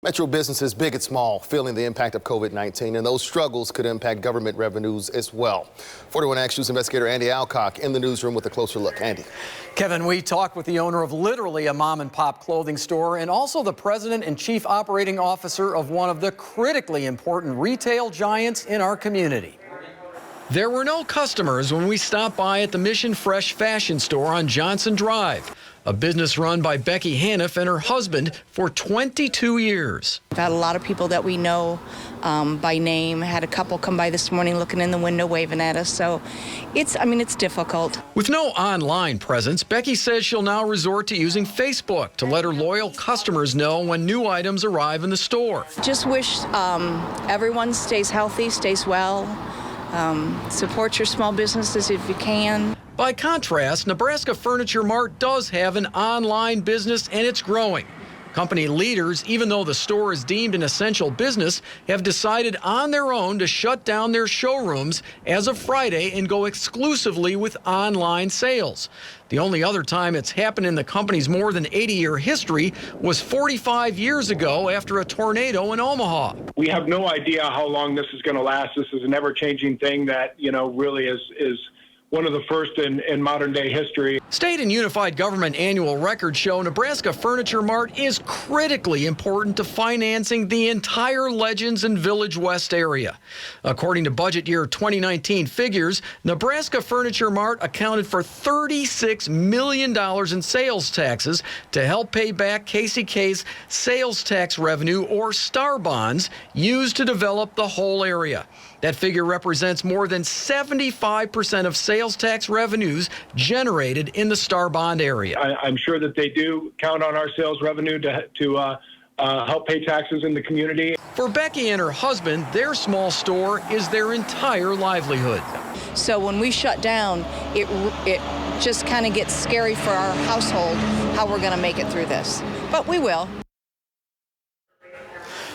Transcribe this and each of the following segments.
Metro businesses, big and small, feeling the impact of COVID-19, and those struggles could impact government revenues as well. 41 Action News investigator Andy Alcock in the newsroom with a closer look. Andy. Kevin, we talked with the owner of literally a mom-and-pop clothing store and also the president and chief operating officer of one of the critically important retail giants in our community. There were no customers when we stopped by at the Mission Fresh fashion store on Johnson Drive, a business run by Becky Haniff and her husband for 22 years. We've had a lot of people that we know by name. Had a couple come by this morning looking in the window waving at us. So it's difficult. With no online presence, Becky says she'll now resort to using Facebook to let her loyal customers know when new items arrive in the store. Just wish everyone stays healthy, stays well. Support your small businesses if you can. By contrast, Nebraska Furniture Mart does have an online business, and it's growing. Company leaders, even though the store is deemed an essential business, have decided on their own to shut down their showrooms as of Friday and go exclusively with online sales. The only other time it's happened in the company's more than 80-year history was 45 years ago after a tornado in Omaha. We have no idea how long this is going to last. This is an ever-changing thing that, really is one of the first in modern day history. State and Unified Government annual records show Nebraska Furniture Mart is critically important to financing the entire Legends and Village West area. According to budget year 2019 figures, Nebraska Furniture Mart accounted for $36 million in sales taxes to help pay back KCK's sales tax revenue, or STAR bonds, used to develop the whole area. That figure represents more than 75% of sales tax revenues generated in the STAR bond area. I'm sure that they do count on our sales revenue to help pay taxes in the community. For Becky and her husband, their small store is their entire livelihood. So when we shut down, it just kind of gets scary for our household how we're going to make it through this. But we will.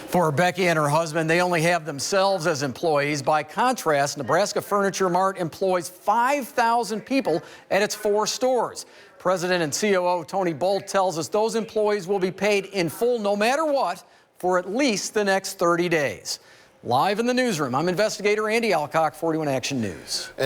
For Becky and her husband, they only have themselves as employees. By contrast, Nebraska Furniture Mart employs 5,000 people at its 4 stores. President and COO Tony Bolt tells us those employees will be paid in full no matter what for at least the next 30 days. Live in the newsroom, I'm investigator Andy Alcock, 41 Action News.